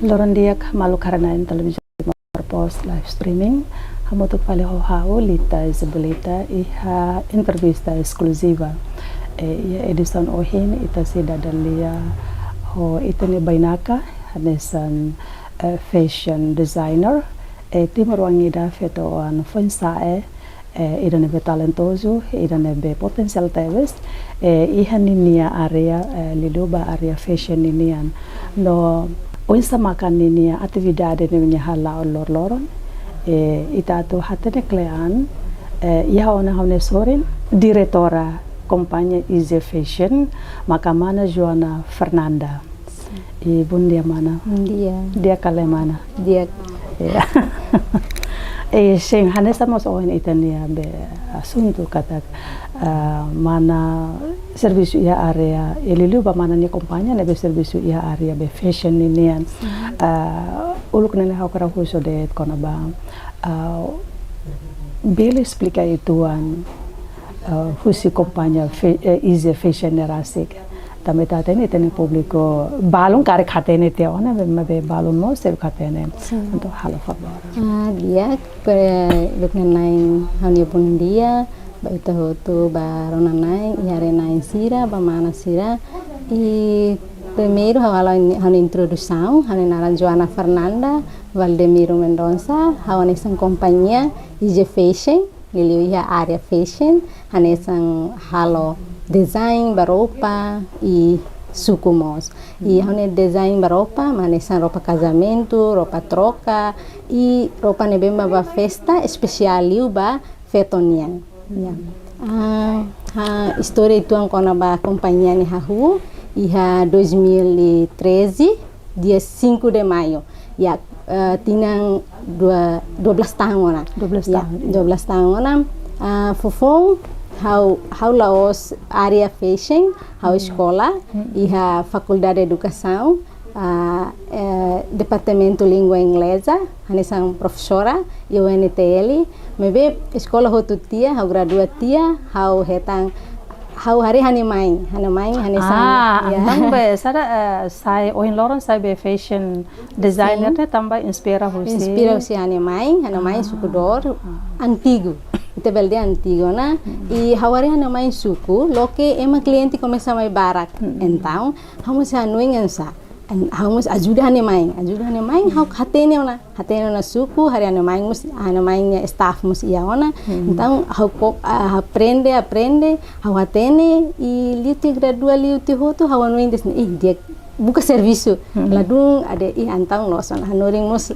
Loron diak malu karena in televisão pos live streaming. Hamo tuk pale ho hao lita isabelita iha entrevista eksklusiva. Ia edison ohin ita sida dalia ho itane bainaka hanesan fashion designer. Timor wangida feto an fonsae idane be talentoso, idane be potensial teves. Iha ninia area lidoba area fashion ninian no Unsa makan ini atividade ni hala lor-loron ita tu hatene klean ia ona hone sorin diretora kompanיה Easy Fashion maka mana Joana Fernanda ibun dia mana dia kale mana dia sing hanesa mos oin itania be asunto kata mana serviço ia area ele ba mana ni kompanיה nebe serviço ia area be fashion ninian uluk nene hakara huso de kona ba bele explica ituan husi kompanיה Easy Fashion nerasik também tá tendo tem público balão cara khate ne te ona be balão mo se khate ne então halo favor dia luknanain hani pun dia ba ita hotu ba ronanain yare nain sira ba mana sira e primeiro han introdução han naran Joana Fernanda Valdemiro Mendonça hawanesan companhia Easy Fashion liliu ia area fashion hanesan halo design baropa e sucumos e hone design baropa manesan roupa casamento roupa troca e roupa nebemba ba festa especial ba fetonian história itu ang kona ba companhia ni hahu iha 2013 dia 5 de maio ya tinang 12 tahun 12 tahun fofong how laos area fashion how escola iha faculdade de educação departamento língua inglesa hanesan professora e UNTL mebe escola hotutia how graduatia how hetang how hari hanemain hanesan antang be sara sai oin loron sai be fashion designer te tambah inspira husi hanemain sukudor antigo ite belde antigo na e hawari hanemain suku loke ema cliente começa mai barak então vamos anuing ensa vamos ajuda hanemain how hatene na suku hari hanemain staff mus ia ona então how aprende how hatene e liuti gradua liuti hotu how anuing desne dia buka serviço ladung ada antang losan hanoring mus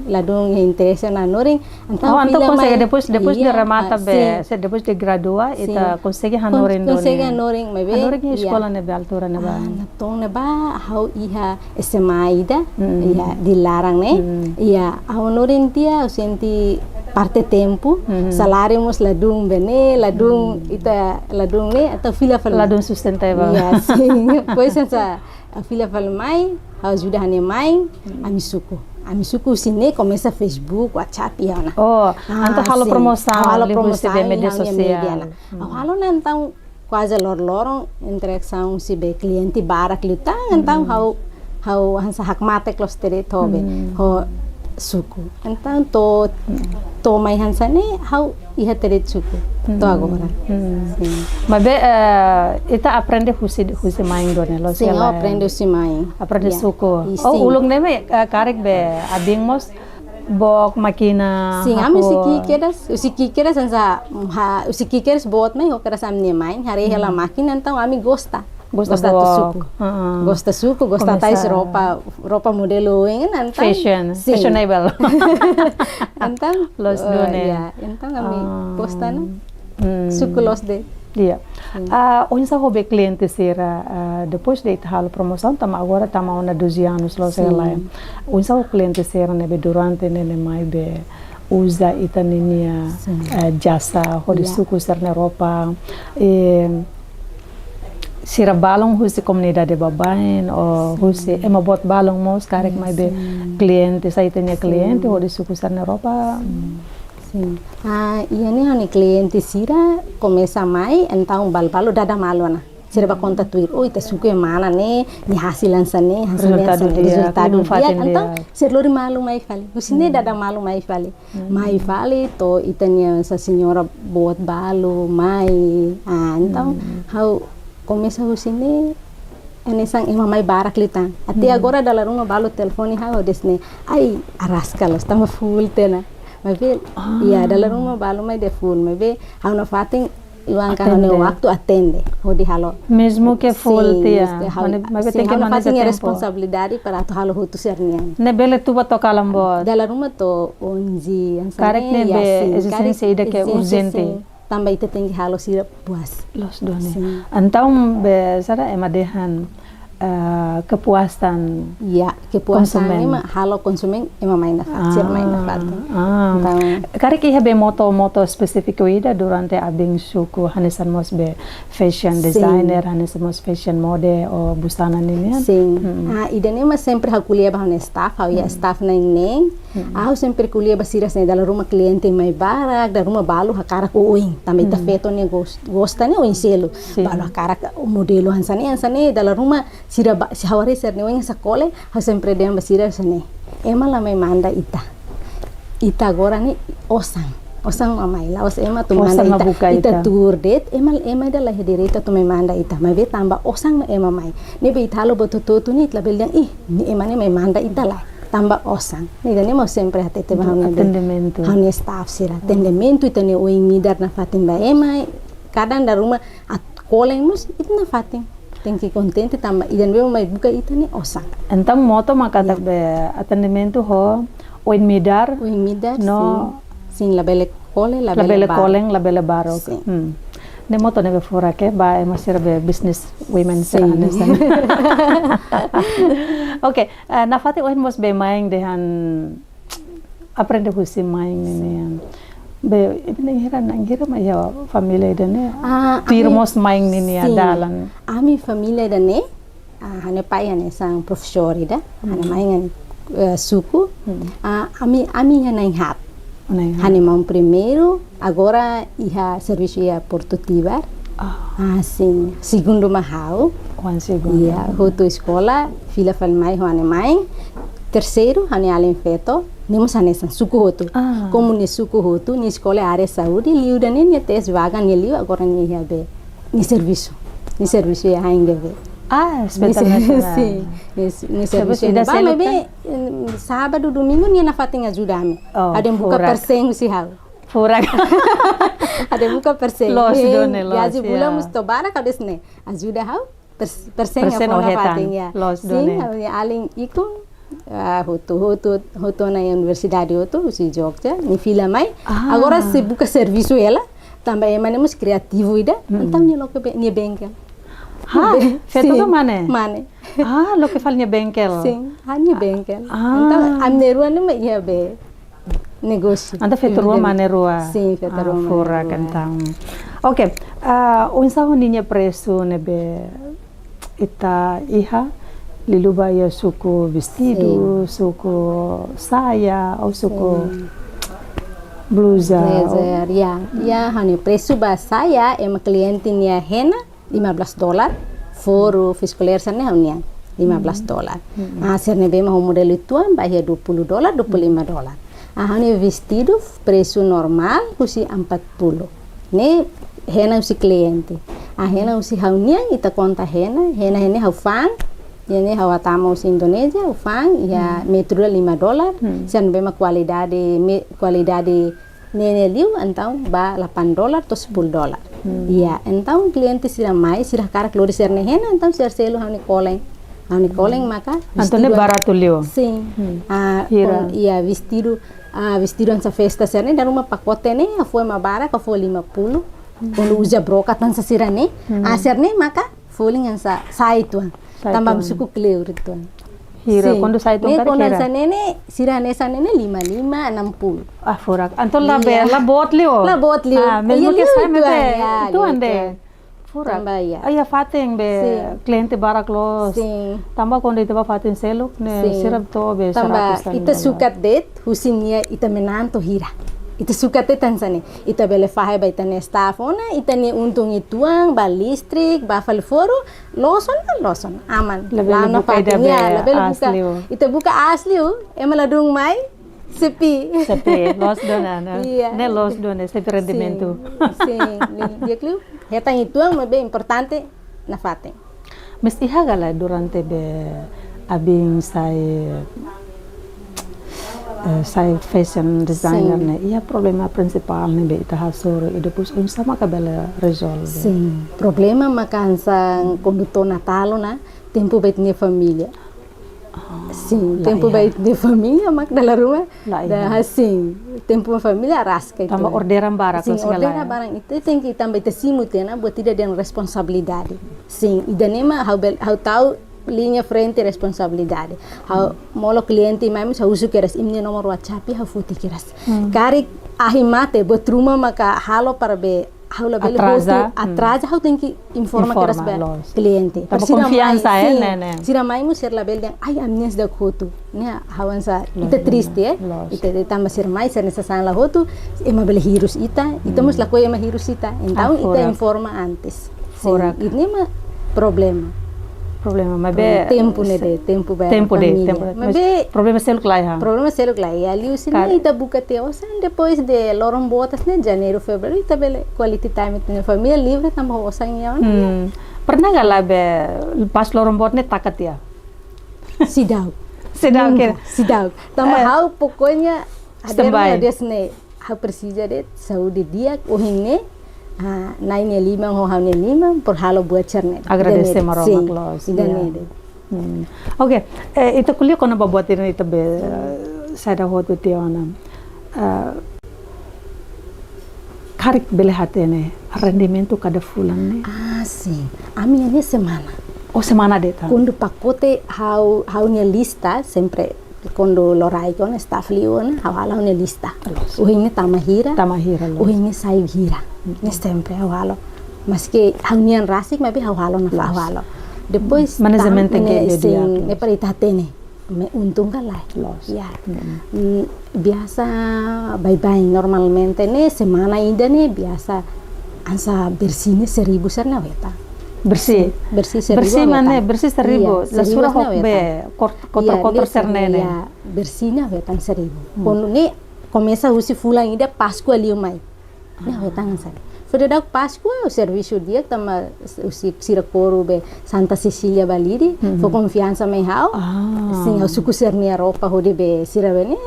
ladung interesse na hanoring antang consegue depois de remata be se depois de gradua ita consegue hanoring mebe hanoring escola ne be altura ne ba tong ne ba how iha semaida ya dilarang ne ya hanoring dia senti parte tempo salário mus ladung bene ladung ita ladung ne atau fila ladung sustentável ya sim pois essa a filha fala mãe ajuda a mãe amisuku sini começa Facebook WhatsApp ya na anta halo promoção de mídia social halo então quase lorong interação se be cliente barak luta então how hansa hak mate klos tere tobe ho suku então to mai hansa ne how iha tere suku to agora mas ita aprende husi main done lo sim aprende husi main aprende suku ulung neme karek be abing mos bok makina sim usiki keras hansa usiki keras bot mai ho keras amne main hari hela makina então ami gosta suku gosta tais roupa modelo engan fashionable então los done então ami gosta na suku los de dia onsa hobe cliente sera depois de halo promoção tama agora tama una 12 anos lo sela onsa o cliente sera nebe durante nene mai be usa itaninia jasa hodi suku serna roupa sira balong husi comunidade babain o husi ema bot balong mos karek mai be cliente saitanya cliente o de suku sarna Europa sim iya ni hani cliente sira começa mai então balbalo dada malona Serba conta tuir, oh ita suku yang mana nih, ni hasilan sana, Resultado dia, então serlori malu mai fali, usine dada malu mai fali, to itanya essa senhora buat balu mai, então how começa usine ene sang ima mai barak litang, até agora dalam rumah balu telefone how desne, ai arascalos, tama full tena, mas vê, iya dalam rumah balu mai de full, mas vê, how na fating Iwan kan waktu atende, hodi halo. Mesmo que full tia, mas tem que fazer responsabilidade para tu halo hutu sernian. Ne bele tu ba tocar lambot. Dalam rumah to 11, Karek ne be existência ida que é urgente. Também ita tem que halo sira puas. Los done. Então be sara emadehan kepuasan. Ya, kepuasan ema halo konsumen ema main na fatir main na fatir. Karek iha be moto spesifik ida durante abing suku hanesan mos be fashion designer, hanesan mos fashion mode o busana nini. Sim. Ida nema sempre ha kuliah bah staff, ha ya staff na neng. Aku sempre kuliah basiras ne dalam rumah cliente mai barak, dalam rumah balu ha karak oing, também ta feto ne gosta ne oing selo. Balu ha karak modelo hansane dalam rumah sira si hawari ser ne oing sakole, ha sempre dem basiras ne. Ema la mai manda ita agora ni osang mamai la ema tu manda ita tour date ema da la direita tu mai manda ita mai be tamba osang ema mai ne be italo boto tu ni la beldang ni ema ne mai manda ita la tamba osang ni da ne mo sempre hatete ba atendimento hani staff sira atendimento ita ne oing midar na fatin ba ema kadang da rumah at koleng mus itna fatin tem que contente tamba idan be mai buka ita ni osang então moto makata be atendimento ho oin midar no sin la belle koleng la belle baro ne moto ne be fora ke ba e masira be business women serane sana okay na fati oin mos be maing dehan aprende husi maing ne be ibne ngira ma ya família dane tirmos maing ni dalan ami família dane hane pai hane sang professor ida hane maing suku ami hane hat hane mau primeiro agora iha serviço ia Porto Tibar sim segundo mahal ia hoto escola fila falmai hane maing terceiro hane além feto nemos hane sang suku hoto como ni suku hoto ni escola área saúde liu dane ni tes vaga ni liu agora ni ia be ni serviço ia ainda be espetacular. Sim, nesse serviço. Mas bem, sábado, domingo, nem na fatinha ajuda-me. Ada yang buka perseng si hau. Furak. Ada yang buka perseng. Los done los. Ya bulan mustobara kau desne. Ajuda hau perseng apa na fatinha. Los done. Sim, aling ikon hoto na universidade hoto si Jogja, ni fila mai. Agora se buka serviço ela, também manemos criativo ida. Então ni logo ni bengkel. Feto ke mana? Mana? Lo que falnya bengkel. Sim, hanya bengkel. Então, amneruan ni ia be negócio. Anta feto rua mana rua? Sim, feto rua. Fora kantang. Okay, unsa ninya preço nebe ita iha liluba ya suku vestido, suku saia ou suku blusa. Blazer, ya hani preço ba saia ema cliente nia hena $15 for fiskuler sana hanya $15. Akhirnya bema modelo ituan bahia $20, $25. Hanya vestido preço normal usi 40. Ne hena usi cliente. Hena usi haunia ita conta hena haufang. Ini hawatama usi Indonesia haufang ya metro $5. Sen bema qualidade nene liu então ba $8 to $10. Iya, então cliente sira mais sira cara clori serne hena então ser selo hani koleng maka Antone barato liu. Sim. Iya vestido essa festa serne da rumah pacote ne foi uma baraka foi 50. Quando usa broca tan sa sira ne serne maka foling ansa saitu. Tambah suku clear itu. Hira, quando sai tu cara kira. Sa nene sira nesa nene 55 60. Furak. Anton la bot liu. Mesmo que sai me itu ande. Furak. Aya fating be cliente barak los. Tambah quando ita ba fating seluk ne sirap to be tambah ita sukat det husinia ita menanto hira. ita suka te tansane ita bele fahe ba ita ne staff ona ita ne untung ituang ba listrik ba falforo loson aman Label buka ida be label buka asli o. ita buka asli emaladung mai sepi Los dona, Iya. ne los dona, sepi rendimento. sim dia kliu hetang ituang mabe importante na faten Mas iha gala durante be abing sai fashion designer ne ia problema principal ne be ita hasoro e depois sama kabela resolve. sim problema makansa condutor natalo na tempo betnya família sim tempo betnya família mak dalam rumah dah sim tempo família rasca itu Tamba orderan barang sim segala. ordena barang itu tem que também te simultânea buat tidak ada responsabilidade sim idanema how tahu linha frente responsabilidade how molo cliente mesmo how usu keras imne nomor WhatsApp how futi keras kari ahimate buat rumah maka halo para be how la bele atrasa how tem que informa keras be cliente Tamba confiança né. sira mai mu ser la bele ai amnes da hotu ne hawansa ita triste ita tamba ser mai ser nessa la hotu ema bele hirus ita mus la koya ma hirus ita então ita informa antes ini mah problema Mabe tempo ba tempo mabe problema selo klai ha. problema selo klai ali usina ita buka te osan depois de loron botas ne janeiro fevereiro ita bele quality time ne família livre tamba osan ya Pernah gak lah be pas loron bot ne takat ya? sidau Sedang sidau tamba how pokoknya Standby. ada ne how precisa de saúde dia ohingne naine lima ho haune lima por halo buat cerne Agradece maroma close. Oke, itu kuliah kono babuatin itu be sada hotu tiona. Karik bele hatene rendimento kada fulan ne. Sim. A minha ne semana. Semana deta. Quando pacote how ne lista sempre quando lorai con staff liona hawala ne lista. Uhine tamahira lo. uhine sai gira. Ne sempre hawalo. Mas que haunian rasik mabe hawalo na hawalo. Depois manajemen ke dia. Ne parita tene. Me untung kalai. Ya. Biasa bye-bye normalmente ne semana inda ne biasa ansa bersihnya 1000 serna weta. Bersih 1000 mana bersih 1000 la sura hokbe kotor sernene ya bersihnya wetan 1000 quando ne começa usi fulan ida Páscoa ali mai ne wetan sa fode da Páscoa o serviço dia tama usi sira coro be Santa Cecília balidi fo confiança mai hau sim o suku sernia roupa hode be sira bene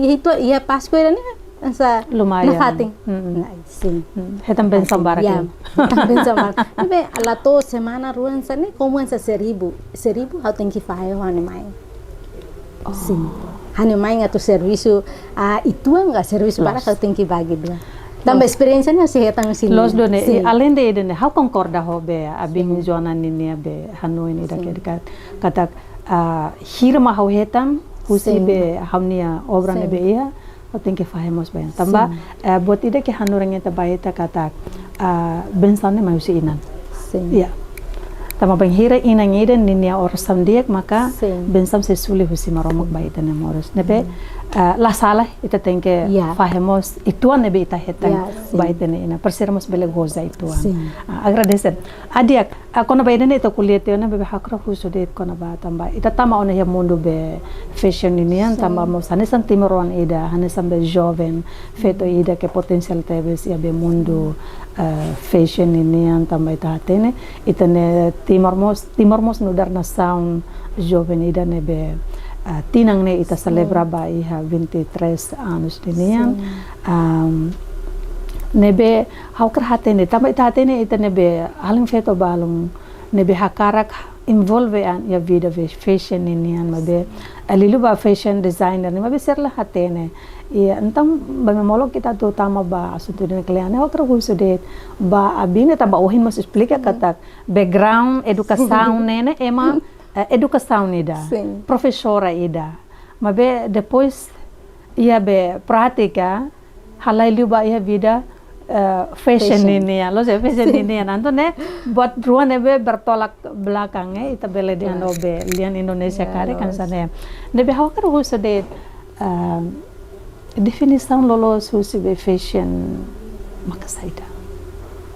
itu ia Páscoa ne ansa lumayan nafating sim hetam ben sambar ya ben sambar be alato semana ruan sane como ansa 1000 how tem que fazer hane mai sim hane mai ngato serviço itu enggak serviço para how tem que bagi dua tambah experiência nya se hetang sini los done além de dene how concorda ho be abing zona nini be hanoi ni daket kata hirma how hetam usi be hamnia obra ne be ia tem que fazemos bem. Tambah buat ide ke hanurang eta baita kata bensanne mau si inan. Ya. Tama bang hira inang ide ninia orsam diek maka bensam sesuli husi maromak baita ne moros. Nebe la salah ita tem que fazemos ituan nebe ita hetan baita ne ina. Persiramos bele goza ituan. Agradecer. Adiak kono baita ne ita kuliah te ne bebe hakra husu det kono ba tamba. Ita tama ona ya mundo be fashion inian tamba mo sanesan timoron ida hanesan be jovem feto ida ke potensial tebes ya be mundo fashion inian tamba ita hatene ita ne timormos nudar na sound jovem ida ne be tinang ne ita celebra ba iha 23 anos dinian nebe haukar hatene tamba ita hatene ita nebe haling feto balung nebe hakarak involve an ya vida fashion inian mabe alilu ba fashion designer ni mabe serla hatene ya entang ba memolog kita tu tama ba asunto din kliane haukar hulsudet ba abine taba ohin mas explica katak background educação nene ema educação ida professora ida mabe depois ia be prática halailu ba ia vida fashion ini ya lo saya fashion ini ya nanti ne buat ruan nebe bertolak belakangnya ita bele dia nobe lian Indonesia kare kan sana nebe hawkar husudet definição lolos husi be fashion makasaida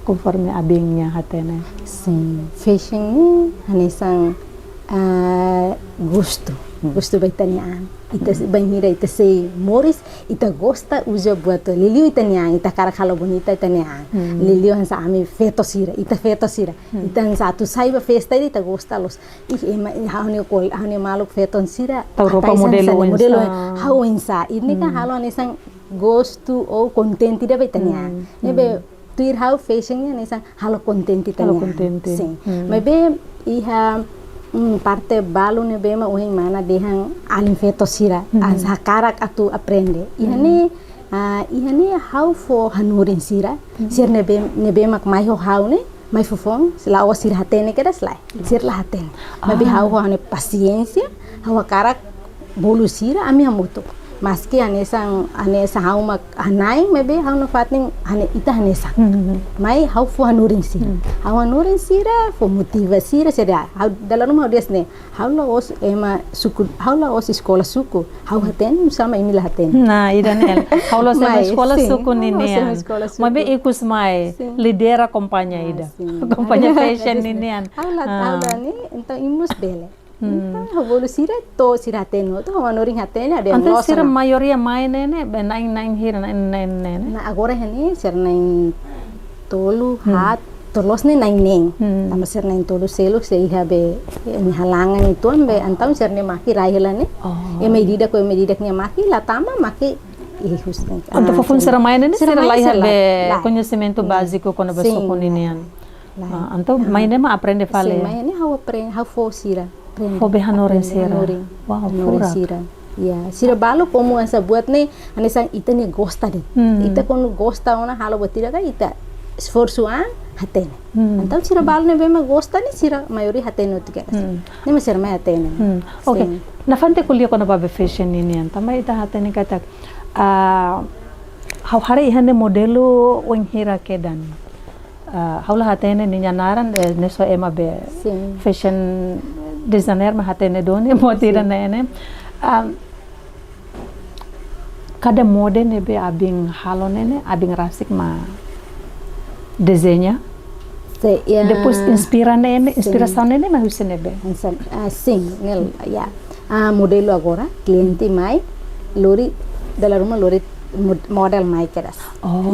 conforme abingnya hatene. Sim, fashion ni hanesang gosto. Gosto baitanian. Ita banhira ita sei Morris ita gosta usa buat liliu itanian ita cara kalau bonita itanian. Liliu hansa ami feto sira ita feto sira. Ita hansa tu saiba festa ita gosta los. Haune maluk feton sira. Tau rupa modelo hau insa. Ini kan halo hanesang gosto ou contente da baitanian. Nebe tuir hau fashion ni hanesang halo contente itanian. Halo contente. Sim. Mebe iha parte balu ne bema uhin mana dehang alim feto sira ansa karak atu aprende ihani how fo hanurin sira sir ne bema mai ho how ne mai fofong sila o sir hatene keda slai sir la hatene mabi how ho ne paciência hawa karak bolu sira ami hamuto maski anesa how mak hanai maybe how no fatning hane ita hanesa mai how fo hanurin sira how hanurin sira fo motiva sira sira how dalam how desne how la os ema suku how la os sekolah suku how haten sama ini la haten nah idanel how la sekolah suku ninian maybe ikus mai lidera kompanya ida kompanya fashion ninian how la ni então imus bele bolu sira to sira teno to manoring hatene ada ante sira mayoria mai nene be naing hira naing na agora hani sir naing tolu hat tolos ne naing tama sir naing tolu selo se iha be ni halangan itu ambe antau sir ne maki raihilane e medida nya maki la tama maki ante fofun sira mai nene sira laiha be conhecimento básico quando be soko ninian antau mai ne ma aprende fale mai ne how aprende how fo sira Fobe hanorin sira. Wow, pura. Sira. Ya, sira balo como essa buat ne anesang ita ne gosta de. Ita quando gosta ona halo batira ka ita esforço hatene. Então sira balo ne bema gosta ni sira maioria hatene utika. Ne sira mai hatene. Okay. Na fante kulia quando babe fashion ini tambah ita hatene kata how hari ihane modelo wing hira kedan. Haula hatene ni nyanaran ne so ema be fashion designer ma hatene doni modira nene kada mode ne be abing halo nene abing rasik ma desenha depois inspiração nene ma husene be sim nel ya modelo agora cliente mai lori dalla Roma lori model mai keras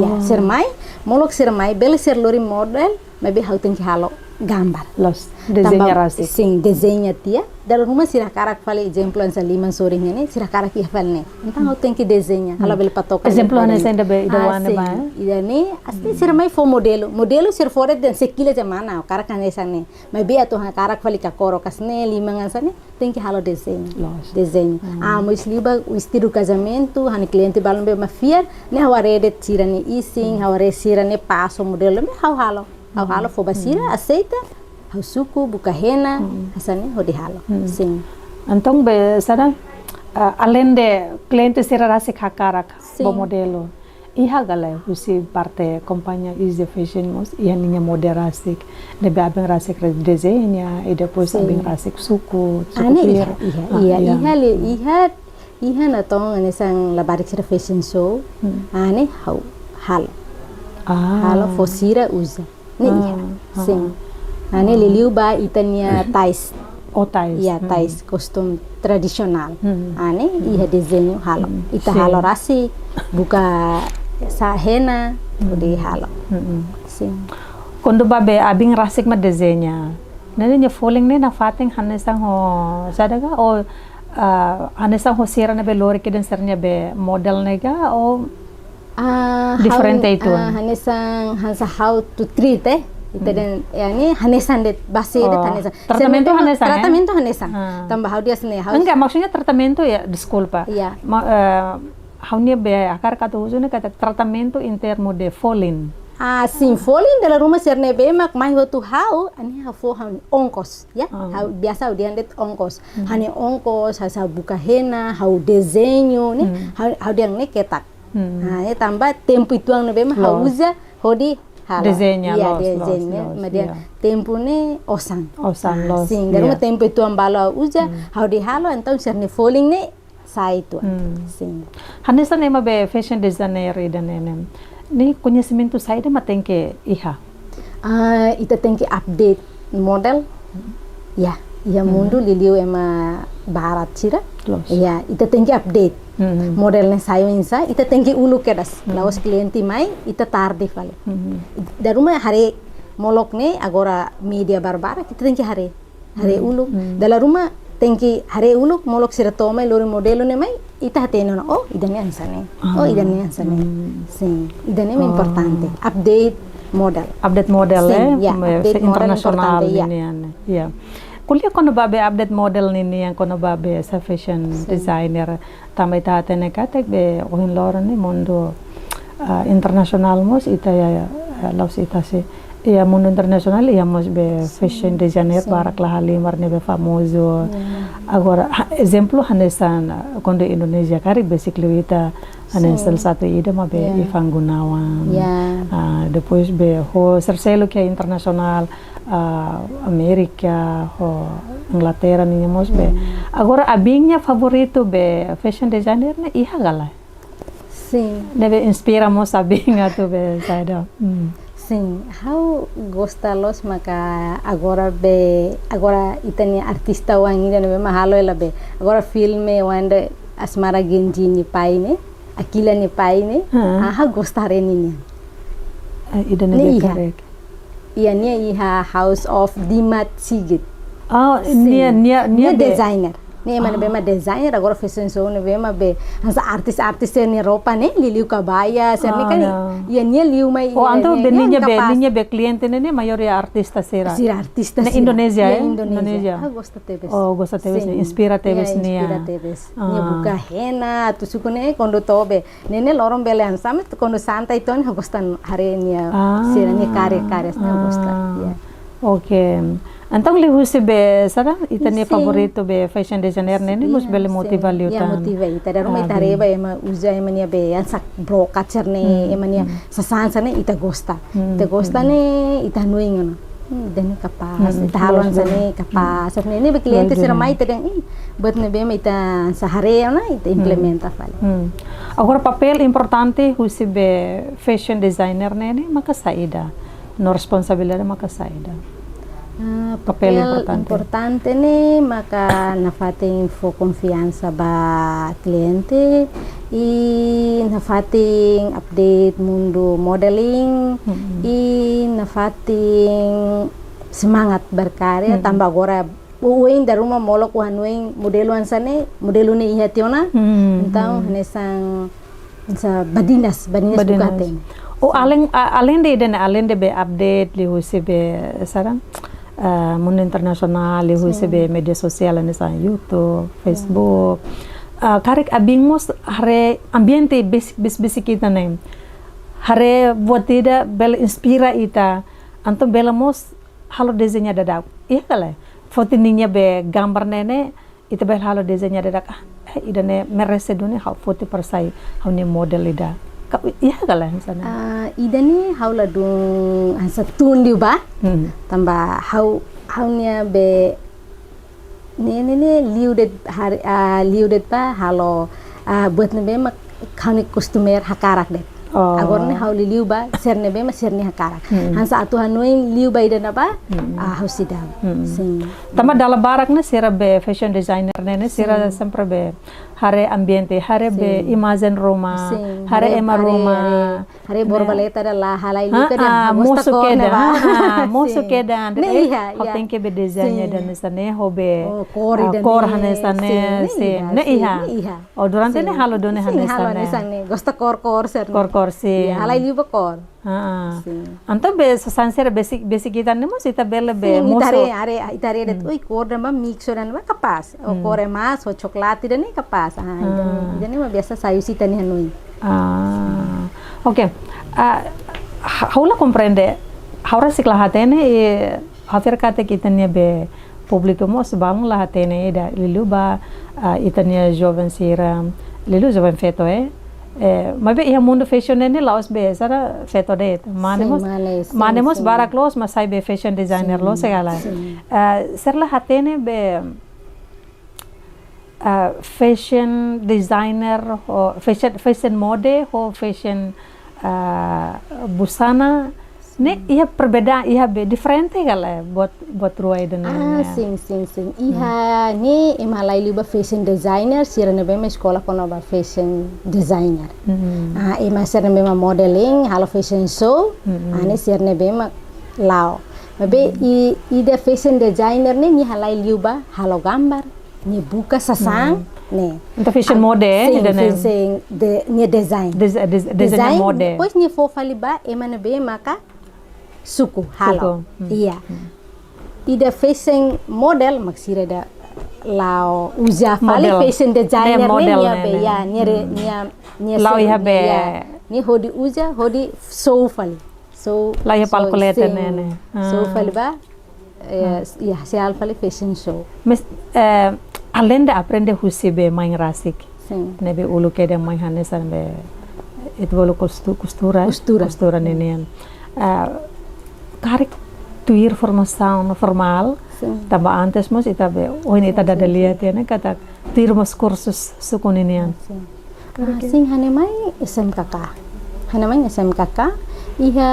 ya ser mai molok ser mai bel ser lori model maybe how think halo gambar los desenha rasik sim desenha tia dalla Roma sira karak fale exemplo ansa liman soring ne sira karak ia falne então how think desenha hala bel patoka exemplo ane senda be idawane ba idane asli sira mai fo modelo sir fore den sekila jamana karak ane sane maybe ato karak fale ka koro kasne liman ansa ne tem que halo desenho mo isliba o estilo casamento hani cliente balon be mafiar ne hawarede tira ne ising haware sira ne passo modelo me halo fo basira aceita hau suku buka hena hasane ho halo sim antong be sada além de cliente sira rasi hakarak bo modelo iha galay usi parte companhia is fashion mos iha ninya model rasik de be abeng rasik desenha e depois abeng rasik suku pir iha na tong ane sang labarik sira fashion show ane halo fo sira usa ne sim ane liliu ba itania tais tais kostum tradisional ane iha desenho halo ita halo rasi buka sa hena de halo sim quando babe abing rasik ma desenha nene nya falling ne na fating hanesang ho sadaga o hanesang ho sira na be lori keden sernya be model nega o diferente itu hanesang hansa how to treat ita den yani hanesan det base det hanesan tratamento hanesan tambah how dia sene enggak maksudnya tratamento ya desculpa ya haunya be akar kata usune kata tratamento interno de folin sim folin dalla Roma serne be mak mai hotu how ani ha fo han onkos ya how biasa dia det onkos hani onkos hasa buka hena how desenho ne how dia ne ketak tambah tempo itu ang nabe ma usa hodi halo desenha media tempo ne osan los sim dalam tempo itu ang bala usa hodi halo então serne falling ne sai tu. Sim. Hanesa nema be fashion designer ida nenem. Ni conhecimento sai de matenke iha. Ita tem que update model. Ya, ia mundo liliu ema barat cira. Ya, ita tem que update. Modelnya sayo insa, ita tem que ulu kedas. Laos klienti mai, ita tarde fale. Daruma hari molok ne agora media barbara, kita tem que hari ulu. Dala rumah tem que hari ulu molok sira toma lori modelo ne mai, ita hateno oh idane ansane. Oh idane ansane. Sim, idane é importante. Update model. Update model ya, update internasional model ini ya. Kuliah kono babe update model nini yang kono babe sa fashion designer tambah ita hatene katek be ohin loro ni mundo internasional mos ita ya laus ita si ya mundo internasional ya mos be fashion designer barak lah halimar ne be famoso agora exemplo hanesan kondo Indonesia kari basically ita hanesal satu ide ma be Ivan Gunawan depois be ho serselo que internasional Amerika ho Inglaterra ni mos be agora abingnya favorito be fashion designer ne iha gala sim deve inspira mos abinga tu be saida sim how gostalos maka agora itani artista wangi ne mahalo ela be agora filme wanda Asmara Genji ni paine Akila ni paine aha gostare ni idane be karek iya iha House of Dimat Sigit. Oh, nia designer. Nih mana bema designer agora fashion show ne bema be hansa artis ni roupa ne liliu kabaya serni kan iya nia liu mai oh anto be ninya be cliente ne maioria artista sira artista ne Indonesia Indonesia gosta tebes gosta tebes inspira tebes nia inspira tebes nia buka hena tu sukune kondo tobe nene lorong bele hansa kondo santa itu ne gostan hare nia sira nia karya gosta ya okay. Então lhe huse be sara itane favorito be fashion designer ne mus bele motiva liutan. Ya motiva ita da rumah tareba ema uza ema nia be ansak broka cerne ema nia sasansa ne ita gosta. Ita gosta ne ita nuingono. Dene kapas ita halon sane kapas. Ne be cliente sira mai ita deng bet ne be ita sahare na ita implementa fale. Agora papel importante huse be fashion designer ne maka saida. No responsabilidade maka saida. Papel importante ne maka nafating info confiança ba cliente e nafating update mundo modeling e nafating semangat berkarya tambah agora uin da rumah molok uhanuin modelo ansane modelo ne ihationa então nesang sa badinas bukaten além de be update li huse be sarang mundo internasional li huse be media sosial nesa YouTube, Facebook. Karek abingmos hare ambiente basic kita nem. Hare buat tidak bel inspira ita. Anto belamos halo desainnya dadak. Iya kale. Foto ninya be gambar nene ita bel halo desainnya dadak. Idane merese dune hal foto persai haune model ida. Iya kala sana. Idani haula dung ansa tundi ba. Tambah haunya be ne liudet ba halo buat nebe mak kani customer hakarak deh. Agora ne hauli liu ba serne be ma serne hakarak. Hansa atu hanuin liu ba idana ba hausida. Sim. Tambah dalam barak ne sira be fashion designer ne sira sempre be hare ambiente, hare be imagine rumah, hare ema rumah, hare borbaleta adalah halai luka dan musuh kedan, hau tengke be desainnya dan nesane hobe kor hanesane ne iha, durante ne halo done hanesane, gosta kor si, halai liu kor. Anto be sansera basic kita nemo sita bele be musuh. Itare det, oi kor dan ba mixo dan ba kapas, kor emas, o chocolate dan ne kapas. Jadi mah biasa sayu sita ni hanui. Okay. Haula comprende. Haura sikla hatene hafer kate kitanya be publico mo sebang la hatene da lilu ba itanya jovem sira lilu jovem feto mabe ia mundo fashion ne laos be sara feto det manemos barak los masai be fashion designer los segala serla hatene be fashion designer o fashion mode o fashion busana ne ia perbedaan ia diferente kala buat ruai dan sim. Iha ni emalai liba fashion designer sira ne bema sekolah kono ba fashion designer. Ema sira ne bema modeling halo fashion show. Ani sira ne bema lao. Mabe ida fashion designer ni halai liba halo gambar ni buka sasang ne. Untuk fashion mode fashion ni design. Design mode. Pois ni fofa liba ema ne bema ka suku halo iya ida fashion model maksira da lao uja fali fashion designer ni lao iha be ni hodi uja hodi so fali so lao iha palkulete ne so fali ba ya se al fali fashion show mes alenda aprende husibe main rasik nebe ulu kede main hanesan be it bolu costura nenian karik tuir formação formal tamba antes mos ita be ini ita dada lihat ya ne kata tuir mos kursus sukuninian sing hanemai SMKK iha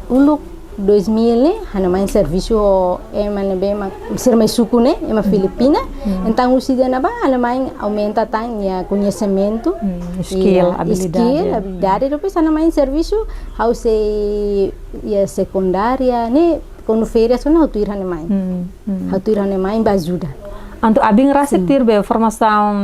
uluk 2000 hanemai serviço emane be sirmai suku ne ema Filipina então usida na ba hanemai aumenta tanya conhecimento skill habilidade depois hanemai serviço how se secundária ne quando férias quando how tuir hanemai ba ajuda anto abing rasik tir be formação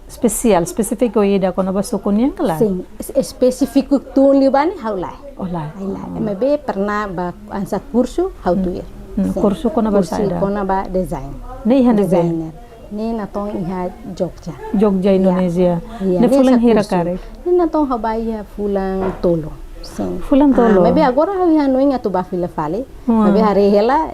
spesifik ida kono ba sukunya kala sim específico tu libani how lai Olá. MB pernah ba ansa kursu how to wear. Kursu kono ba saida. Kursu kono ba design. Ne ihan designer. Ne natong iha Jogja. Indonesia. Ne fulang hira kare. Ne natong habaya fulang tolo. Fulang tolo. MB agora iha noinga tu ba fila fale. MB harehela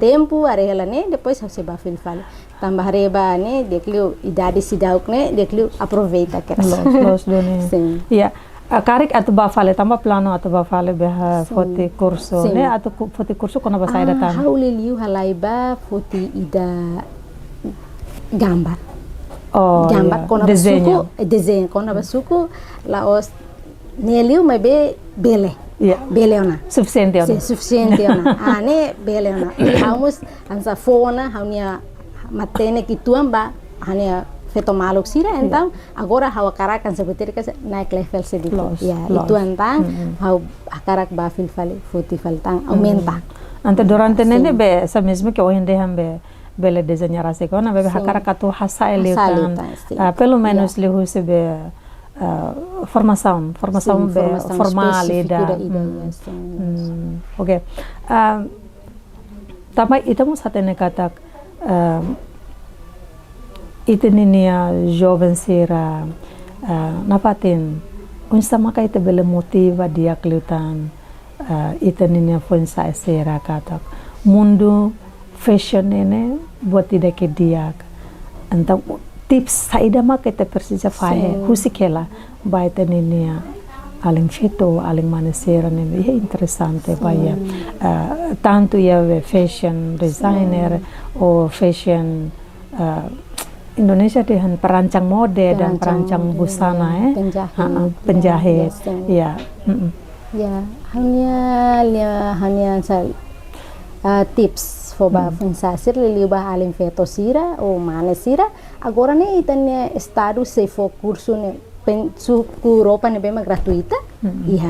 tempo harehela ne depois se ba fila fale. Tambah hareba ne dekliu idade sidauk ne dekliu aproveita keras. Los done. Iya. Karik atau bafale tambah plano atau bafale beha foti kurso ne atau foti kurso kono ba saida tan haule liu halaiba foti ida gambar kono desenho kono ba suku laos neliu mebe bele ona suficiente ona ne bele ona hamus ansa fona haunia matene kituan ba hanya feto maluk sira então agora hawa karakan seperti naik level sedikit itu antang hau karak ba fil fali futi faltang aumenta ante durante nene be sa mesmo que hoje em dia bele desenhar assim quando be hakarak atu hasa eliutan pelo menos li husebe formação be formal ida oke tambah itu mus hatene katak ite ninia jovem sera napatin unsa maka ite bele motiva dia klutan ite ninia fonsa sera katak mundo fashion ini buat tidak ke dia entah tips saida maka ite persija fahe husikela ba ite ninia aling feto aling manesera ne é interessante baya tanto ya fashion designer ou fashion Indonesia dengan perancang mode dan perancang busana penjahit ya hanya tips foba fensasir liliba alim feto sira o mane sira agora ne itania estado se fo curso ne suku roupa ne bema gratuita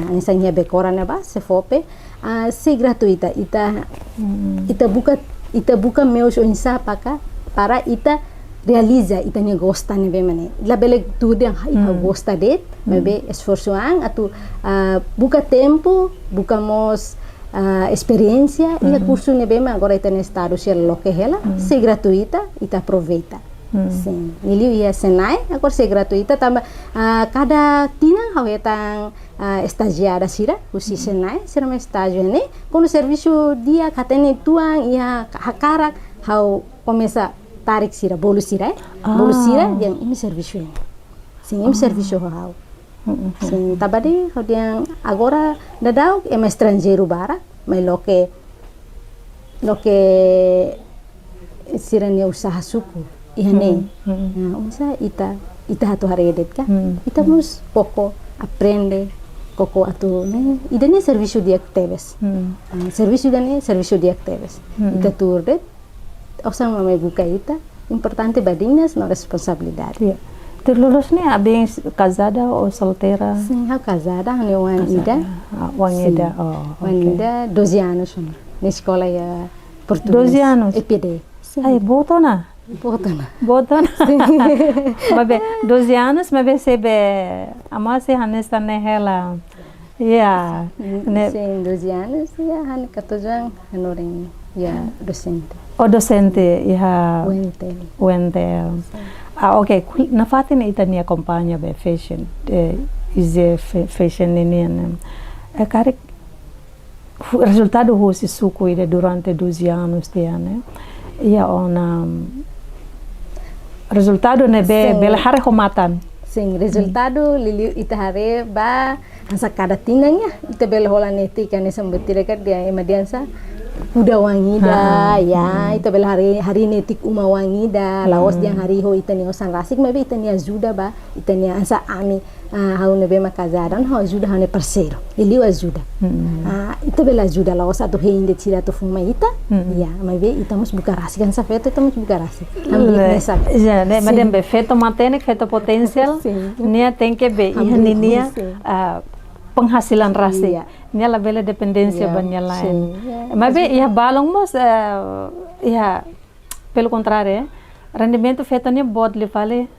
nisanya bekora ne ba se fope se gratuita ita buka meus onsa para ita realiza ita ne gosta ne bemane la bele tudo ita gosta det mebe esforço atu buka tempo buscamos experiência e curso ne bema agora ita ne estado se lo que ela se gratuita ita aproveita sim ele ia senai agora se gratuita tambah cada tina hawetang estagiária sira usi senai sira me estágio ne quando serviço dia katene tuang ia hakarak hau começa tarik sira bolu sira yang ini serviço sim ini serviço hau sim tabadi yang agora dadau é estrangeiro bara mas lo que lo que siranya usaha suku ihane usaha ita hatu haredet ka ita mus poko aprende koko atu ne idane serviço de actives serviço de actives ita turde osan mame buka ita importante badinhas na responsabilidade. Yeah. Tu lulus ni abang casada ou solteira? Sim, eu casada, eu Wanida. Wanida, oh. Wanida, 12 anos na escola português. 12 anos? EPD. Ai, botona? Botona. Botona? Mas 12 anos, mas sebe, amase hanesta nehela. Yeah. Sim, 12 anos, ya han 14 anos, hanoring ya docente. O docente, ya. Wentel. Ok, na fatin ita ni acompanha be fashion, ize fashion ini né. Cara, resultado hoje suco ide durante 12 anos dia né. Ia ona resultado ne be bela hare homatan. Sim, resultado lili ita hare ba ansa kada tinanya ita bela hola netika ne sambetire ka dia emadiansa udah wangi dah ya itu bela hari netik uma wangi dah laos yang hari ho itani osan rasik mabe itani ajuda ba itani ansa ami hau nebe makazaran ho ajuda hane parceiro ele ajuda itu bela ajuda laos atu heinde tira tu fuma ita ya mabe itamos buka rasik kan safeto itamos buka rasik já né madem be feto matenik feto potensial nia tem que be ihaninia penghasilan rasi nia la bela dependência banyak lain mas ia balong mos ia pelo contrário rendimento feito nia bot le vale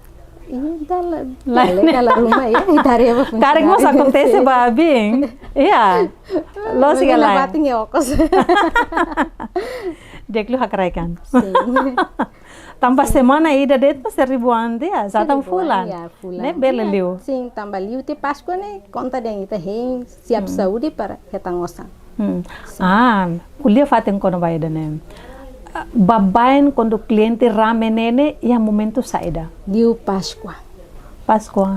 dala rumah ya tarefa karek mos acontece ba bing iya lo segala bating ya okos deklu hakraikan tambah semana ida deta 1.000 dia satu bulan ne bela liu sim tambah liu te Páscoa ne conta deng ita hein siap saúde para ketangosan kuliah faten kono baida ne babain quando cliente ramenene ia momento saída liu Páscoa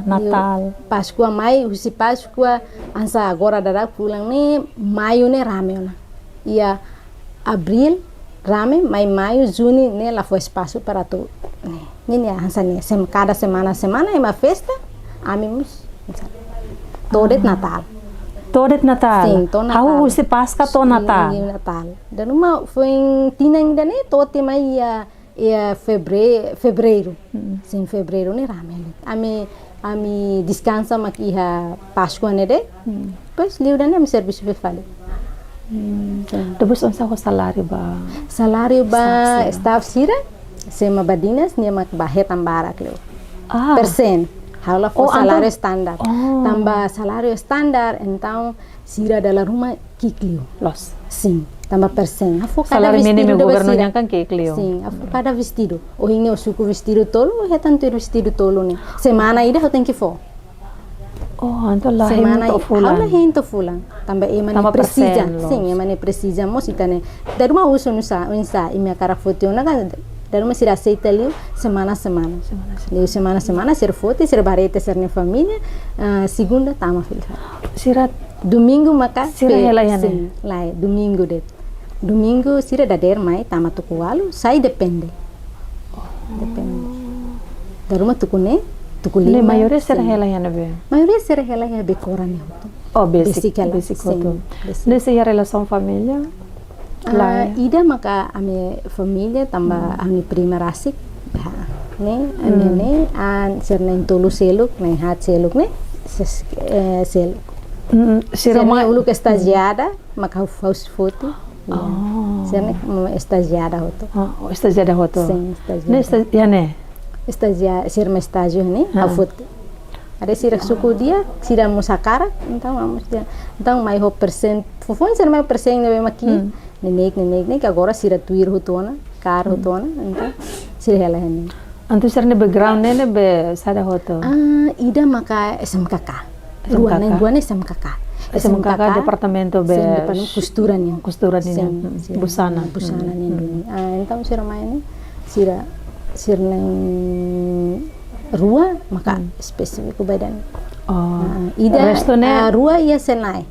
Natal Páscoa maio se Páscoa ansa agora dara pulang ne maio ne rame ia abril rame, maio, junho, né, lá foi espaço para tu, né, cada semana é uma festa, amigos, todo Natal. Sim, todo Natal. How se Páscoa todo Natal? Sim, Natal. Dan uma foi em tina ainda né, todo tema ia fevereiro, sim, fevereiro né, rame. Ami descansa makia Páscoa né, pois liu dan ami serviço be fale. Depois onsa ko salário ba staff sira sema badinas nia mak bahe tambara kleo persen hala fo salário standar tambah salário standar então sira dalam rumah kiklio los sim tambah persen afu cada salário mínimo governonya kan kiklio sim afu cada vestido o hinga o suku vestido tolo o hetan tu vestido tolo ne semana ida ho tem que fo anto lahin to fulan tambah emane precisa sim emane precisa mositane dari uma uso nusa imi cara foto na kan dari uma sira aceita liu semana ser foto ser barete ser ne família segunda tama filha sira domingo maka sira helayane lai domingo sira dader mai tama tukualu sai depende dari uma tukune Le maioria será ela ya nabe. Maioria será ela ya be koran ya. Oh basic hoto. Nesse ya relação família. Ida maka ame família tambah ami prima rasik. Ne ane an serna tolu seluk, ne hat seluk ne seluk. Serna ulu ke estagiada maka haus foto. Serna estagiada hoto. Estagiada hoto. Sim, estagiada. Ne ya ne. Sirma estágio né a foto ada sira suku dia sira musakara então vamos dia então mais ho percent fofon ser mais percent ne maki nenek agora sira tuir hotona car hotona então sira ela né antu sira ne background ne be sada hoto ida maka SMKK dua ne SMKK departamento be costura nih busana nih então sira mai ne sira sirneng rua maka spesifik badan ida rua ia senai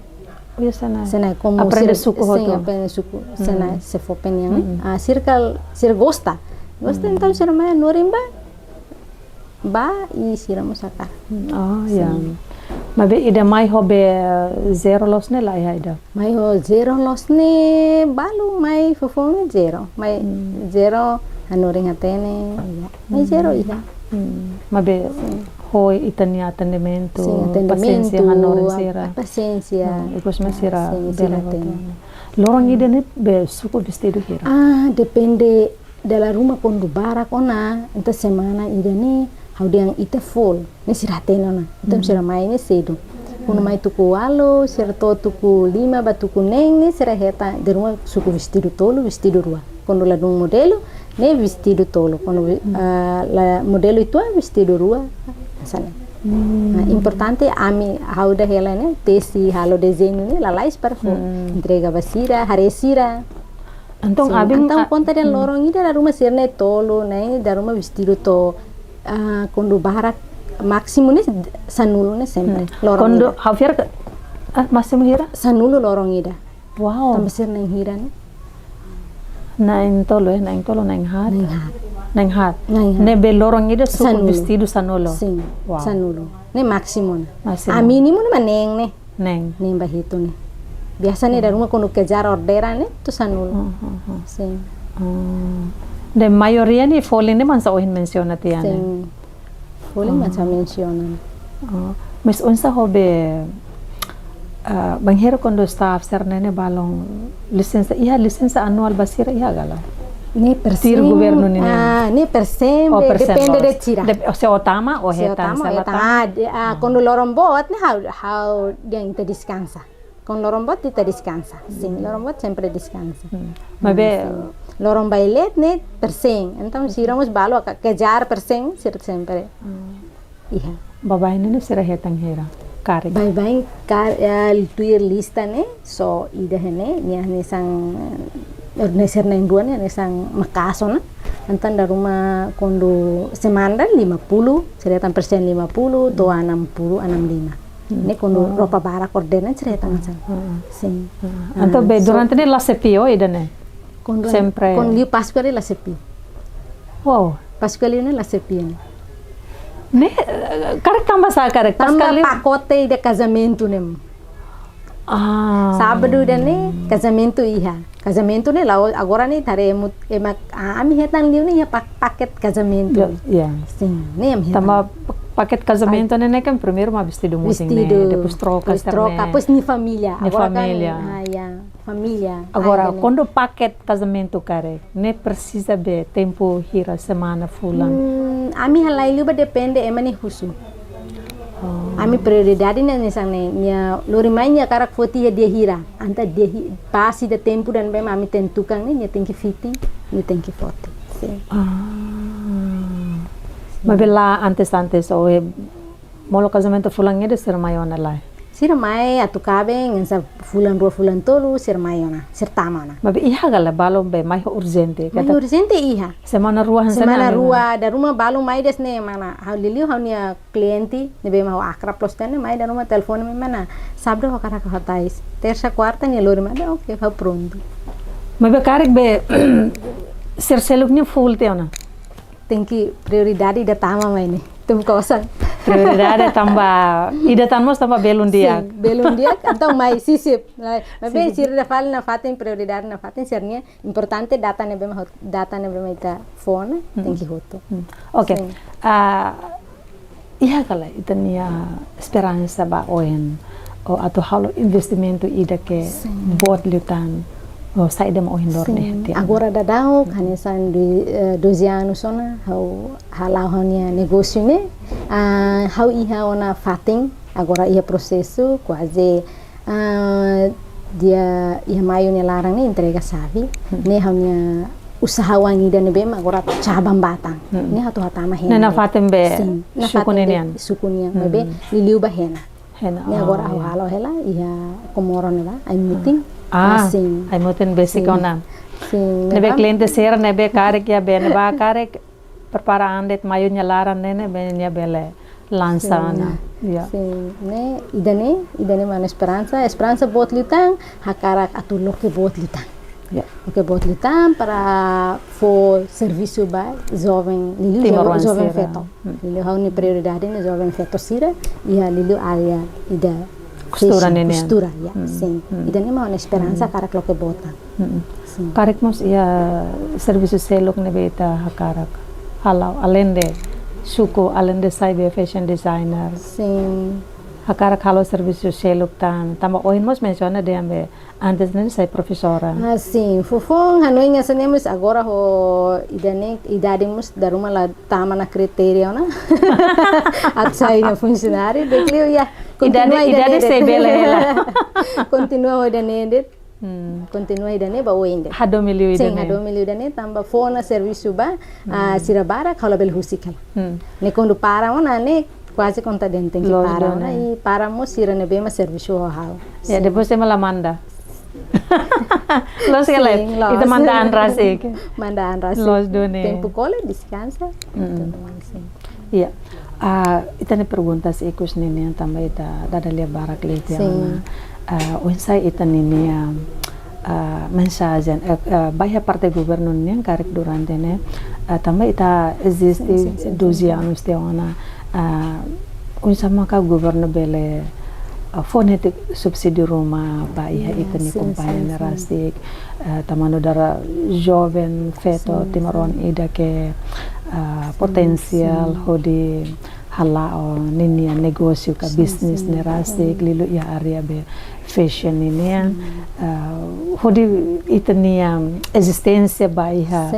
Oh ya sana. Sena como Aprende suku sim, hotu. aprende suku. Sena se for penhang. Circle sir gosta. Gosta então sir mai norimba. Ba e siramos acá. Oh ya. Mabe ida mai hobe zero los ne lah ya ida. Mai ho zero los ne balu mai fofone zero. Mai zero anoring atene. Mai zero iya. Mabe hoi itania atendimento, Sim, atendimento, paciência hanorin sira. Paciência. Ikos masira Sim, bela sira tem. Lorong ida ne be suku vestido hira. Depende dalla rumah quando barak ona, enta semana ida ni how yang ita full, ni sira tena na. Então sira mai ni cedo. Quando mai tuku alo, sira to tuku 5 ba tuku neng ni sira heta de rumah suku vestido tolo, vestido rua. Quando la dum modelo, ne vestido tolo. Quando la modelo itu vestido rua. Sana. Importante ami how da hela ne tesi halo desenho ne la lais para fo entrega basira haresira Antong abing então conta del lorong ida da rumah sirne tolo ne da rumah vestido to quando barak máximo ne sanulo ne sempre lorong kondo hafier masih hira. sanulo lorong ida Wow. tambah sirne hira ne Naing tolo naing hat. Naing hat. Naing hat. Ne be lorong ida suku Sanulo. vestido sanolo. sim Wow. sanulo ne máximo ne Máximo. a mínimo ne maneng ne Neng. ne bahito ne biasa ne da rumah quando kejar orderan ne tu sanulo sim De mayoría ni folin ne man sa ohin menciona tiyan. sim boleh macam mencionan Mas unsa hobe banghero kondo staff sernene balong lisensa anual basira iha gala. ni persen Tir governo ni ni persen O persen depende de los. tira Se otama o Se hetan otama, salata. quando lorong bot ni how yang kita descansa con lorong bot kita descansa sim lorong bot sempre descansa Mabe lorong bailet ni persen então si ramos balo kejar persen sempre iya babae ne sira hetan hera. Kari. bye tuir lista ne so ida hene ni sang neser na induan ni sang makaso na antan da rumah kondo semana 50 cerita persen 50 to 60 65 ne kondo ropa barak ordena cerita ngasan sim Anto be durante ne la cepillo ida ne. kondo sempre. con liu pasquale la sepi Wow. pasquale ne la sepi Ne karek tambah sa karek pas tambah kali. pacote de casamento ne sábado dan ni casamento iha casamento ni lau agora ni tare emak ami hetan liu ni ya paket casamento Ya. sim ni am hetan Tama paket casamento ne kan primeiro uma vestido muting ne, depois trocas troca pues ni familia Ni agora família. kan ya familia Agora, Ai, quando paket casamento kare, ne precisa be tempo hira semana fulan. ami halai liu ba depende emani husu ami prioridade ni sang ne nya lori mai nya karak foti ya dia hira anta dia pasi da tempo dan bem ami tentukan ni nya tingki fiti ni tingki foti sim Mabela antes o molo casamento fulan de ser mayona lá. sira mai atu kabeng sa fulan dua fulan tolu sir mayona sir tamana Mabe iha gala balom be mai urgente. mai urgente iha Semana ruahan semana rua da rumah balu mai des ne mana hau liliu hau nia klienti ne be mau akrab plus ne mai da rumah telefon me mana sabdo hakara ka hatais terça quarta ni lori mai ok hau pronto Mabe karek be ser seluknya full teona. tem que prioridade da tama mai ne tum kosan Prioridade tambah ida tanmos tambah belum dia. sim belum dia então mai sisip mas bem sir da fal na fatin prioridade na fatin sernya importante data ne be ita phone tem que hoto Oke. Sim. Iha kala itania esperança ba oen o atau halo investimento ida ke bot liutan o saida mo ohin dorne. agora da dao kanisan di 12 anos sona halau hanya negócio ne hau iha ona fatin agora ia processo quase dia ia maio ne larang ne entrega savi ne hanya usaha wangi dan bem agora cabang batang ne hatu hatama hena Nena fatem be sukunian sukunian be liliu ba hena Hena. ne agora halo hela ia komoro ne ba ai meeting sim Ai moten basic ona. sim Nebe cliente ser nebe karek ya be neba karek preparaan det mayo nyalaran nene be nya bele Lansana. Ya. Sim, né? Idane mana esperança bot litang, hakarak atu loke bot litang. Ya. Loke bot litang para for serviço ba jovem lili Timor jovem Sira. feto. Lili hau ni prioridade ni jovem feto sira, ia lili area ida Costura nene. costura, ya. Sim. Idane mana esperança karak loke bota. Sim. Karek mos ia serviço selok ne beta hakarak. Halau alende suko alende saibe fashion designer. Sim. Hakarak halo serviço selok tan. Tama oin mos menciona de ambe antes ne sai professora. Sim, fofong hanoi nga sanemos agora ho idademos da ruma la tama na criteria na. At sai na funcionário, declio ya. Idade sai bela ela. Continua o idane. Continua idane ba oinde. Hado milio Sim, idane. hado milio idane tamba fona serviço ba sirabara kala bel husikal. Ne quando para ona ne quase contadente que Lógico, para ona né? e para mo sira ne bema serviço ho hao. Ya, depois tem la manda. Los que le, Sim, los. itu manda anrasik. Manda anrasik. Los done. Tempo cole, descansa. Sim. Iya. Ita ne perguntas ikus nini tambah ita dadalia barak leti Sim. unsai ita nini mensajen bahaya partai gubernur yang karek durante ne tambah ita existe 12 anos te ona unsa maka gubernur bele fonetik subsidi rumah ba iha ita ni kompanyen rastik tamano dara jovem feto timaron ida ke potensial hodi halao ninia negosio ka bisnis ne rastik lilu ya area be fashion ini hodi itania existência ba iha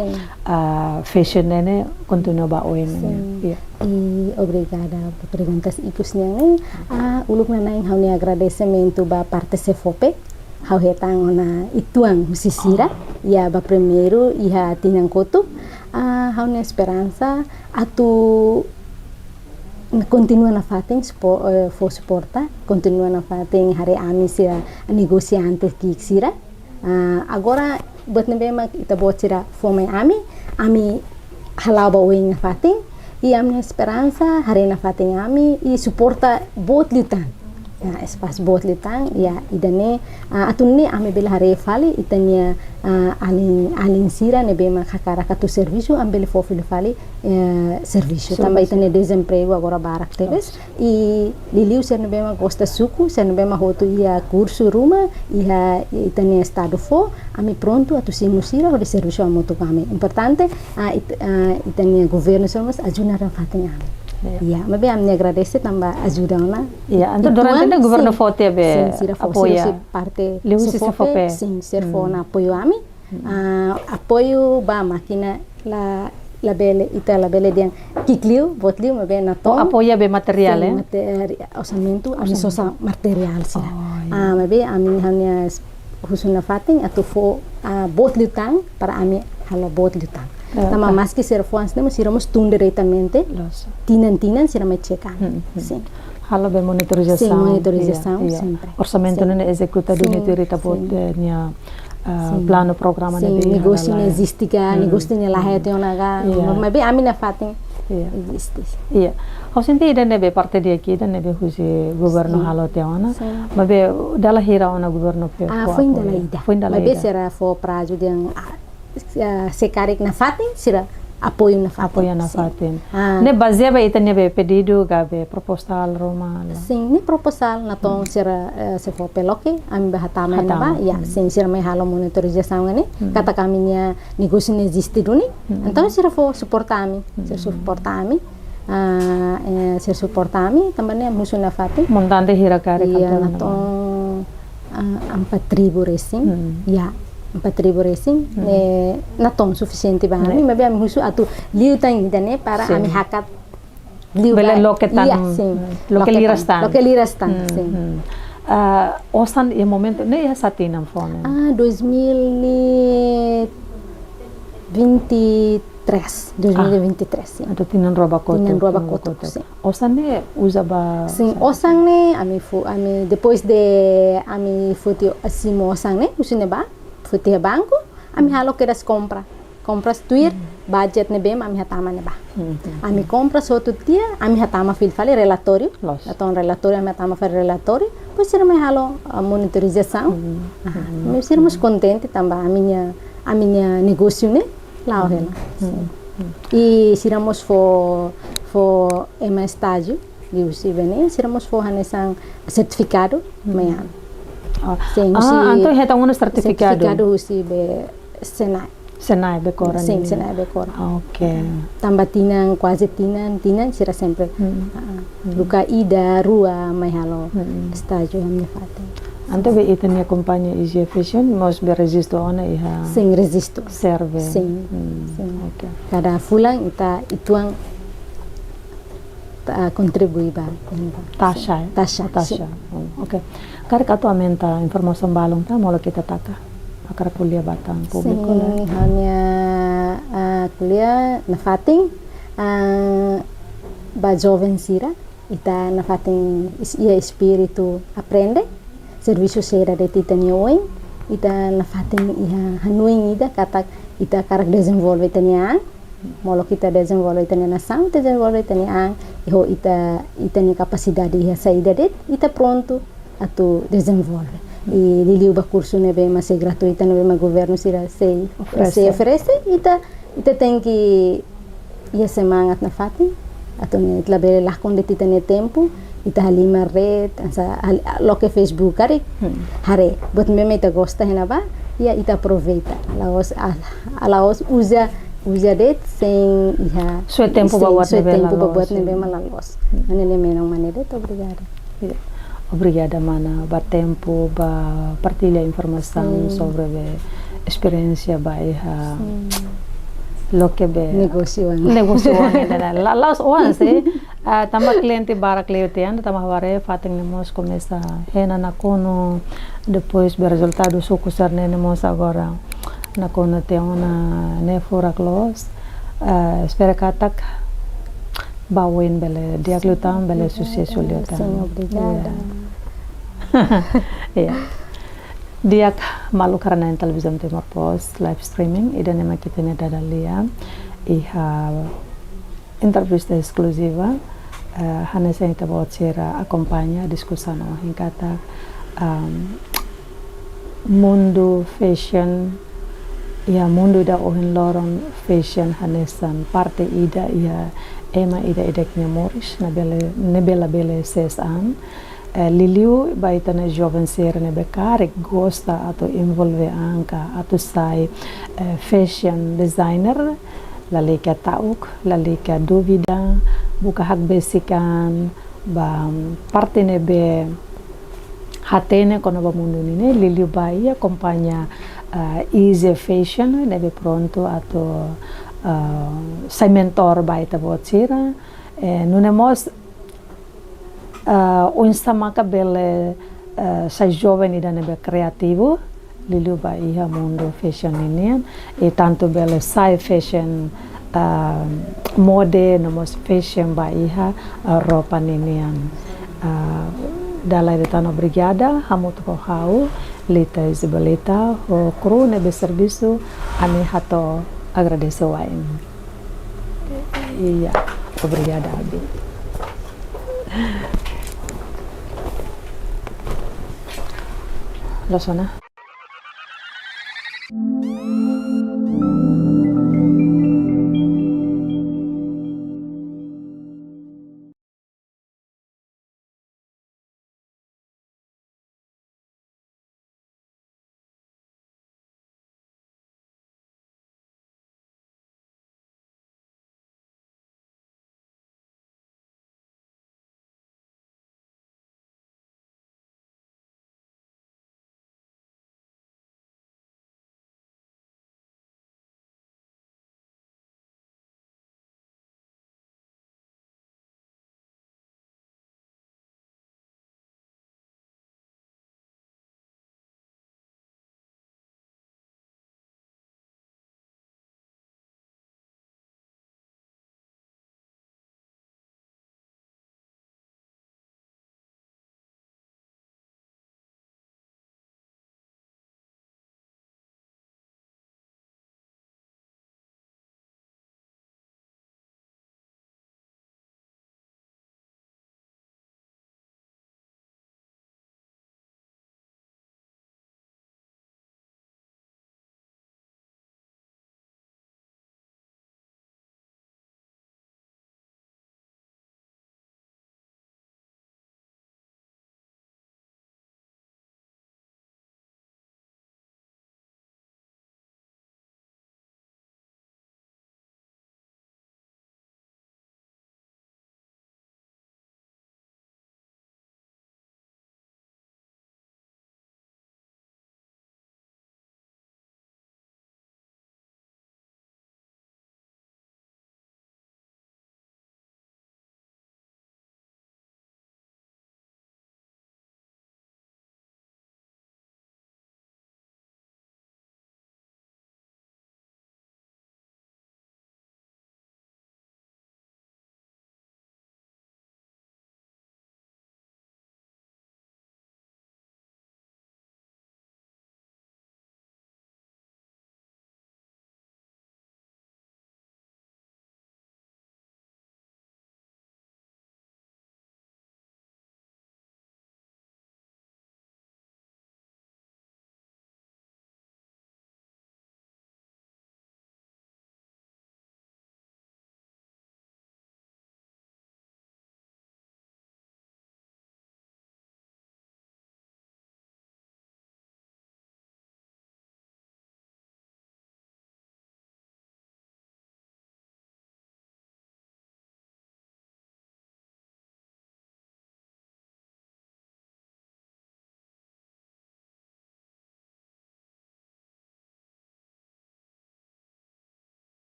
fashion nene continua ba oin ya. E obrigada por perguntas ipus niang uluk na naing hauni agradecimento ba parte sefope hau hetang ona ituang husisira ya ba primeiro iha tinang kotu hauni esperança atu continua na fating for suporta continua na fating hari ami sira negociante que sira agora buat nebe mak ita buat sira fome ami halau ba wing na fating e a minha esperança hari na fating ami e suporta bot litan espas bot litan ya idane atunni ami bela hari fali itanya alin sira nebe mak hakara katu serviço ambele fofile fali serviço também itanya desemprego agora barak tebes e liliu ser nebe mak gosta suku ser nebe mak hotu ia curso ruma ia itanya estado fo ami pronto atu simusira de serviço amoto kami importante itanya governo somos ajudar a fating ami. Ya, mas bem, me agradece também ajuda ona. Ya, então durante o governo fote be apoia parte fope. Sim, ser fona apoio ami. Apoio ba máquina la bele dia kikliu botliu mas bem na to. Apoia be material orçamento ami sosa material sih. Mas bem, ami hanya husuna fating atau fo botliu tang para ami halo botliu tang. Tama mas que ser fons nemos iramos tun diretamente tinan sirama cekan sim halo be monitorização sim monitorização sempre orçamento não executa do netirita pod nya plano programa sim negócio não existe ga negócio não lá é onaga mas bem amina fatin existe iya kau senti ida nebe parte dia aqui ida nebe husi governo halo te ona mas be dala hira ona governo pe foi dala ida mas será for prazo de sekarek na fatin sira apoio na fatin ne baseia ba itanya be pedido ga be proposal roma sim ne proposal na tong sira se for peloke am bahatama na ba ya sim sira mai halo monitorização ne kata kami nya negócio não existe duni então sira for suportami sira suportami também musuh na fatin montante hira kare na tong 4.000 resim ya 4.000 racing na tong suficiente ba ami mabe ami husu atu liu tang dane para ami hakat liu bela loketan lokelirastan sim osan e momento ne ya satinam fone 2023 sim atu tinan roba koto sim osan ne usa ba sim osan ne ami depois de ami futio asimo osan ne usine ba futi banco ami halo que das compra compras tuir budget ne bem ami hatama ne ba ami compras outro dia ami hatama fil fale relatório então relatório ami hatama fale relatório pois será mais halo a monitorização me sermos contente também a minha negócio né lá ela e seramos for ema estágio de usi bene seramos for hanesan certificado amanhã então retang un certificado usi be Senai bekoran sim Senai bekoran okay tambah quase tinan será sempre luka ida rua mai halo estágio ami fate anto be itania companhia IG Fashion mos be registro ona iha sim registro serve sim okay cada fulan ituang contribui ba tasha okay kar ka to amenta informação balong ta molo kita taka akar kuliah batang publiko sim hanya kuliah na fating ba jovem sira ita na fating ia espírito aprende serviço sera de titania oin ita na fating iha hanuing ida katak ita karak desenvolve tania molo kita desenvolve tania nação desenvolve tania iho ita ni capacidade iha saída det ita pronto atu desenvolve e liliu ba curso ne bem mas é gratuita ne bem governo se oferece ita tem que ia semangat na fating atau ne labele lah kon de titania tempo ita halima red lo que Facebook hare but me ita gosta hena ba ia ita aproveita laos usa det sem iha so tempo buat ne bem lalos anele menang manedet obrigada mana ba tempo ba partilha informação sobre a experiência ba iha lo que be negócio la laos once tama cliente bara cliente anda tama ware fating nemos começa hena na kono depois be resultado sukusar nemos agora na kono te ona ne fora close espera katak bawin bele dia glutam bele sucesso liota obrigada ya dia malu karena televisão Timor Post live streaming ida nema kita ne dadalia iha entrevista exclusiva hana sen ita bocera acompanha discussão hinkata mundo fashion ya mundo da ohin lorong fashion hanesan parte ida ya ema ida ideknya Moris nebela bele sesan liliu baitana jovem ser ne bekare gosta atau envolve anka atau sai fashion designer lalika tauk lalika duvida buka hak besikan ba parte nebe hatene kono ba mundo nine liliu baia acompanha easy fashion nebe pronto atau sai mentor baita bocira nunemos sama bele sai jovem ida nebe creativo liliu baia mundo fashion ini e tanto bele sai fashion mode nomos fashion baia roupa ninian dalai tan obrigada hamut ko hau lita Isabelita o kru nebe serviço ani hato agradeço a ele. Obrigada, Abi. Lo suena.